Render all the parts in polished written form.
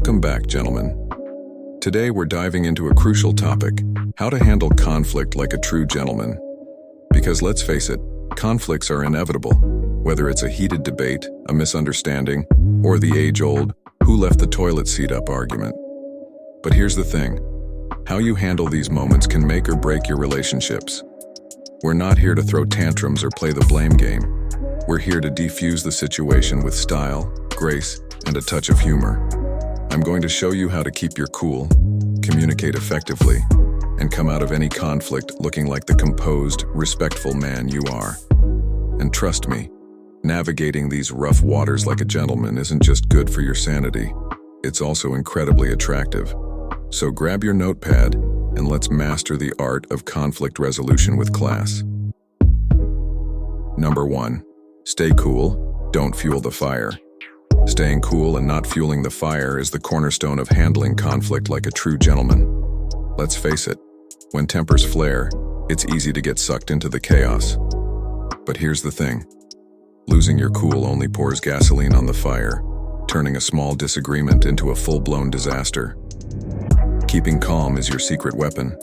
Welcome back, gentlemen. Today we're diving into a crucial topic, how to handle conflict like a true gentleman. Because let's face it, conflicts are inevitable, whether it's a heated debate, a misunderstanding, or the age-old, who left the toilet seat up argument. But here's the thing, how you handle these moments can make or break your relationships. We're not here to throw tantrums or play the blame game. We're here to defuse the situation with style, grace, and a touch of humor. I'm going to show you how to keep your cool, communicate effectively, and come out of any conflict looking like the composed, respectful man you are. And trust me, navigating these rough waters like a gentleman isn't just good for your sanity, it's also incredibly attractive. So grab your notepad and let's master the art of conflict resolution with class. Number 1. Stay cool, don't fuel the fire. Staying cool and not fueling the fire is the cornerstone of handling conflict like a true gentleman. Let's face it, when tempers flare, it's easy to get sucked into the chaos. But here's the thing, losing your cool only pours gasoline on the fire, turning a small disagreement into a full-blown disaster. Keeping calm is your secret weapon.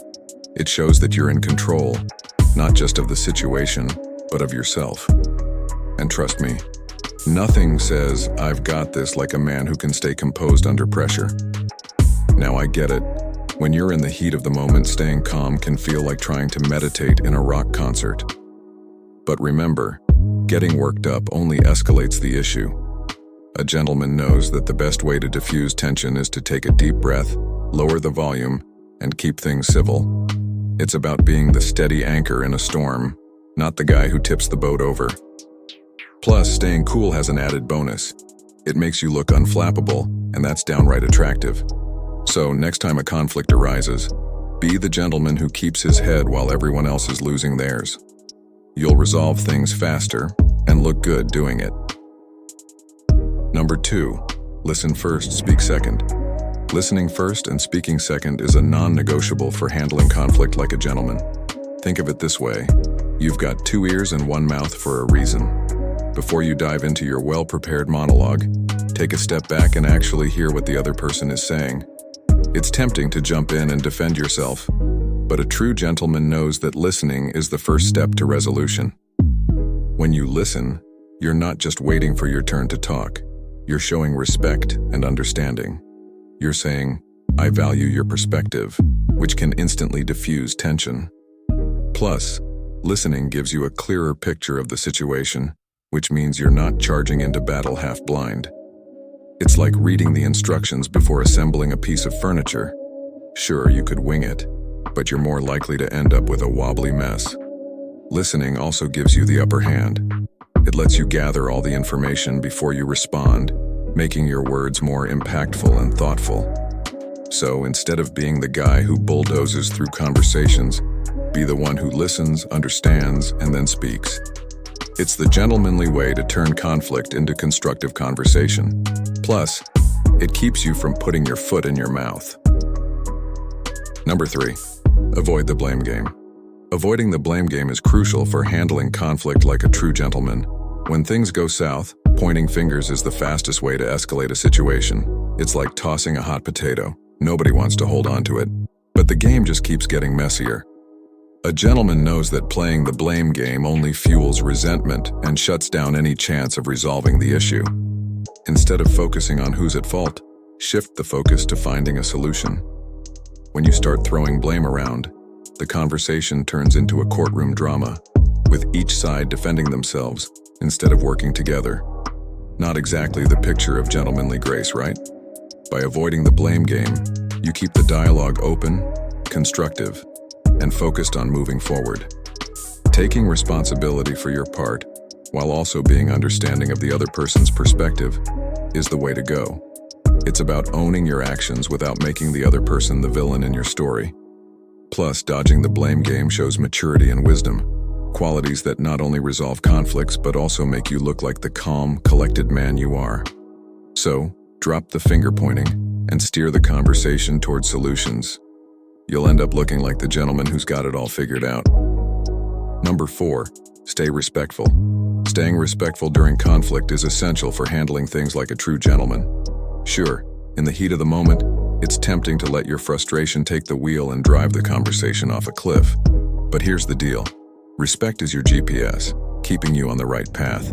It shows that you're in control, not just of the situation, but of yourself. And trust me, nothing says, "I've got this," like a man who can stay composed under pressure. Now I get it. When you're in the heat of the moment, staying calm can feel like trying to meditate in a rock concert. But remember, getting worked up only escalates the issue. A gentleman knows that the best way to diffuse tension is to take a deep breath, lower the volume, and keep things civil. It's about being the steady anchor in a storm, not the guy who tips the boat over. Plus, staying cool has an added bonus. It makes you look unflappable, and that's downright attractive. So, next time a conflict arises, be the gentleman who keeps his head while everyone else is losing theirs. You'll resolve things faster and look good doing it. Number 2. Listen first, speak second. Listening first and speaking second is a non-negotiable for handling conflict like a gentleman. Think of it this way, you've got 2 ears and 1 mouth for a reason. Before you dive into your well-prepared monologue, take a step back and actually hear what the other person is saying. It's tempting to jump in and defend yourself, but a true gentleman knows that listening is the first step to resolution. When you listen, you're not just waiting for your turn to talk. You're showing respect and understanding. You're saying, "I value your perspective," which can instantly diffuse tension. Plus, listening gives you a clearer picture of the situation, which means you're not charging into battle half-blind. It's like reading the instructions before assembling a piece of furniture. Sure, you could wing it, but you're more likely to end up with a wobbly mess. Listening also gives you the upper hand. It lets you gather all the information before you respond, making your words more impactful and thoughtful. So instead of being the guy who bulldozes through conversations, be the one who listens, understands, and then speaks. It's the gentlemanly way to turn conflict into constructive conversation. Plus, it keeps you from putting your foot in your mouth. Number 3. Avoid the blame game. Avoiding the blame game is crucial for handling conflict like a true gentleman. When things go south, pointing fingers is the fastest way to escalate a situation. It's like tossing a hot potato. Nobody wants to hold on to it, but the game just keeps getting messier. A gentleman knows that playing the blame game only fuels resentment and shuts down any chance of resolving the issue. Instead of focusing on who's at fault, shift the focus to finding a solution. When you start throwing blame around, the conversation turns into a courtroom drama, with each side defending themselves instead of working together. Not exactly the picture of gentlemanly grace, right? By avoiding the blame game, you keep the dialogue open, constructive, and focused on moving forward. Taking responsibility for your part, while also being understanding of the other person's perspective, is the way to go. It's about owning your actions without making the other person the villain in your story. Plus, dodging the blame game shows maturity and wisdom, qualities that not only resolve conflicts but also make you look like the calm, collected man you are. So, drop the finger pointing and steer the conversation towards solutions. You'll end up looking like the gentleman who's got it all figured out. Number 4. Stay respectful. Staying respectful during conflict is essential for handling things like a true gentleman. Sure, In the heat of the moment, it's tempting to let your frustration take the wheel and drive the conversation off a cliff. But here's the deal. Respect is your GPS, keeping you on the right path.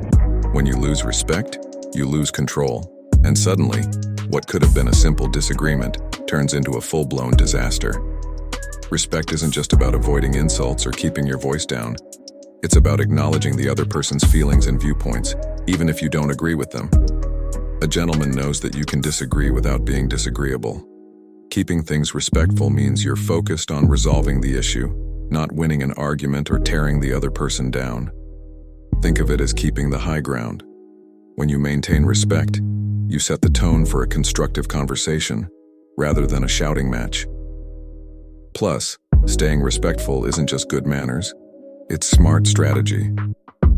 When you lose respect, you lose control. And suddenly, what could have been a simple disagreement turns into a full-blown disaster. Respect isn't just about avoiding insults or keeping your voice down. It's about acknowledging the other person's feelings and viewpoints, even if you don't agree with them. A gentleman knows that you can disagree without being disagreeable. Keeping things respectful means you're focused on resolving the issue, not winning an argument or tearing the other person down. Think of it as keeping the high ground. When you maintain respect, you set the tone for a constructive conversation, rather than a shouting match. Plus, staying respectful isn't just good manners, it's smart strategy.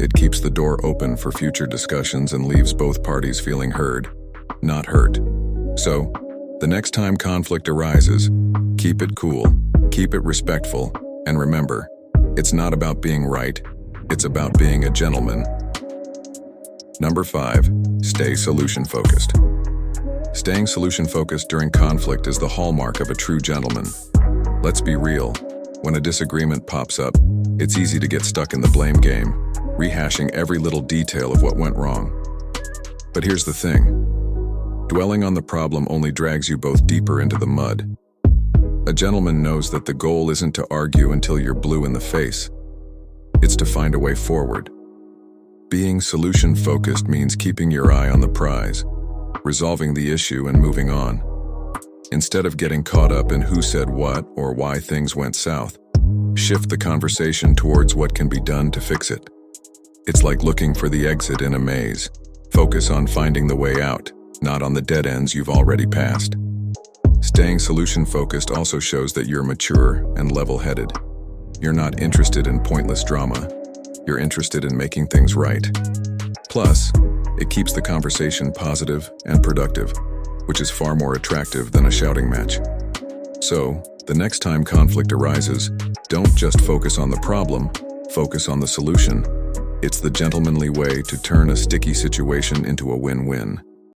It keeps the door open for future discussions and leaves both parties feeling heard, not hurt. So, the next time conflict arises, keep it cool, keep it respectful, and remember, it's not about being right, it's about being a gentleman. Number 5, stay solution-focused. Staying solution-focused during conflict is the hallmark of a true gentleman. Let's be real, when a disagreement pops up, it's easy to get stuck in the blame game, rehashing every little detail of what went wrong. But here's the thing. Dwelling on the problem only drags you both deeper into the mud. A gentleman knows that the goal isn't to argue until you're blue in the face. It's to find a way forward. Being solution-focused means keeping your eye on the prize, resolving the issue and moving on. Instead of getting caught up in who said what or why things went south, shift the conversation towards what can be done to fix it. It's like looking for the exit in a maze. Focus on finding the way out, not on the dead ends you've already passed. Staying solution-focused also shows that you're mature and level-headed. You're not interested in pointless drama. You're interested in making things right. Plus, it keeps the conversation positive and productive, which is far more attractive than a shouting match. So, the next time conflict arises, don't just focus on the problem, focus on the solution. It's the gentlemanly way to turn a sticky situation into a win-win.